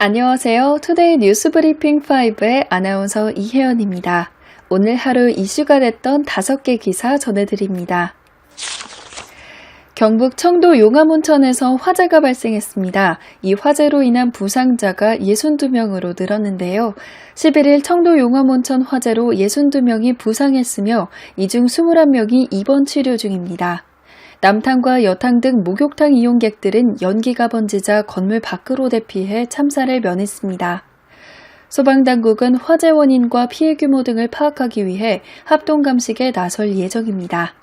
안녕하세요. 투데이 뉴스 브리핑 5의 아나운서 이혜연입니다. 오늘 하루 이슈가 됐던 5개 기사 전해드립니다. 경북 청도 용암온천에서 화재가 발생했습니다. 이 화재로 인한 부상자가 62명으로 늘었는데요. 11일 청도 용암온천 화재로 62명이 부상했으며 이 중 21명이 입원 치료 중입니다. 남탕과 여탕 등 목욕탕 이용객들은 연기가 번지자 건물 밖으로 대피해 참사를 면했습니다. 소방당국은 화재 원인과 피해 규모 등을 파악하기 위해 합동감식에 나설 예정입니다.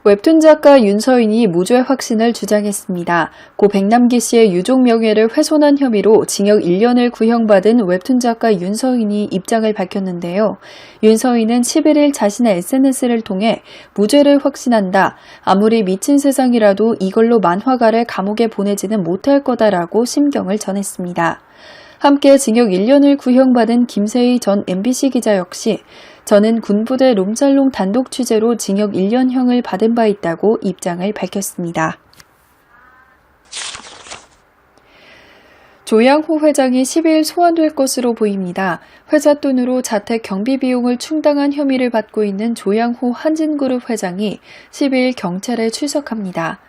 웹툰 작가 윤서인이 무죄 확신을 주장했습니다. 고 백남기 씨의 유족 명예를 훼손한 혐의로 징역 1년을 구형받은 웹툰 작가 윤서인이 입장을 밝혔는데요. 윤서인은 11일 자신의 SNS를 통해 무죄를 확신한다. 아무리 미친 세상이라도 이걸로 만화가를 감옥에 보내지는 못할 거다라고 심경을 전했습니다. 함께 징역 1년을 구형받은 김세희 전 MBC 기자 역시 저는 군부대 롬살롱 단독 취재로 징역 1년형을 받은 바 있다고 입장을 밝혔습니다. 조양호 회장이 10일 소환될 것으로 보입니다. 회사 돈으로 자택 경비 비용을 충당한 혐의를 받고 있는 조양호 한진그룹 회장이 10일 경찰에 출석합니다.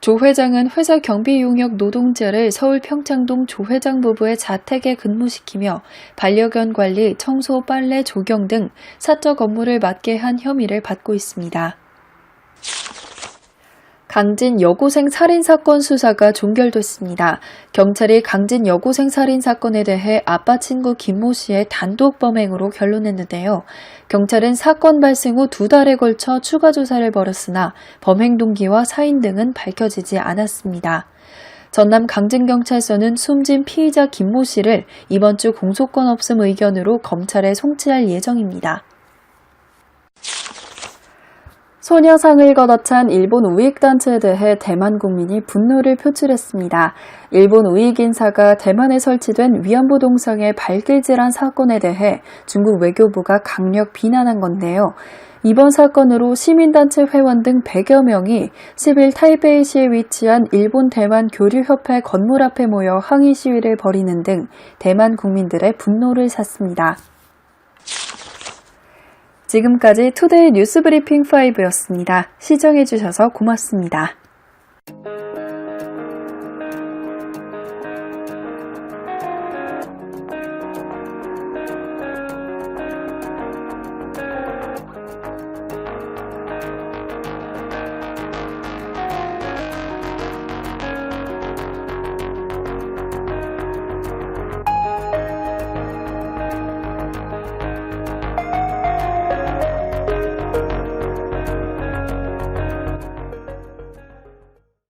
조 회장은 회사 경비 용역 노동자를 서울 평창동 조 회장 부부의 자택에 근무시키며 반려견 관리, 청소, 빨래, 조경 등 사적 업무를 맡게 한 혐의를 받고 있습니다. 강진 여고생 살인사건 수사가 종결됐습니다. 경찰이 강진 여고생 살인사건에 대해 아빠 친구 김모 씨의 단독 범행으로 결론냈는데요. 경찰은 사건 발생 후 2달에 걸쳐 추가 조사를 벌였으나 범행 동기와 사인 등은 밝혀지지 않았습니다. 전남 강진경찰서는 숨진 피의자 김모 씨를 이번 주 공소권 없음 의견으로 검찰에 송치할 예정입니다. 소녀상을 걷어찬 일본 우익단체에 대해 대만 국민이 분노를 표출했습니다. 일본 우익 인사가 대만에 설치된 위안부 동상에 발길질한 사건에 대해 중국 외교부가 강력 비난한 건데요. 이번 사건으로 시민단체 회원 등 100여 명이 10일 타이베이시에 위치한 일본 대만 교류협회 건물 앞에 모여 항의 시위를 벌이는 등 대만 국민들의 분노를 샀습니다. 지금까지 투데이 뉴스 브리핑 5였습니다. 시청해주셔서 고맙습니다.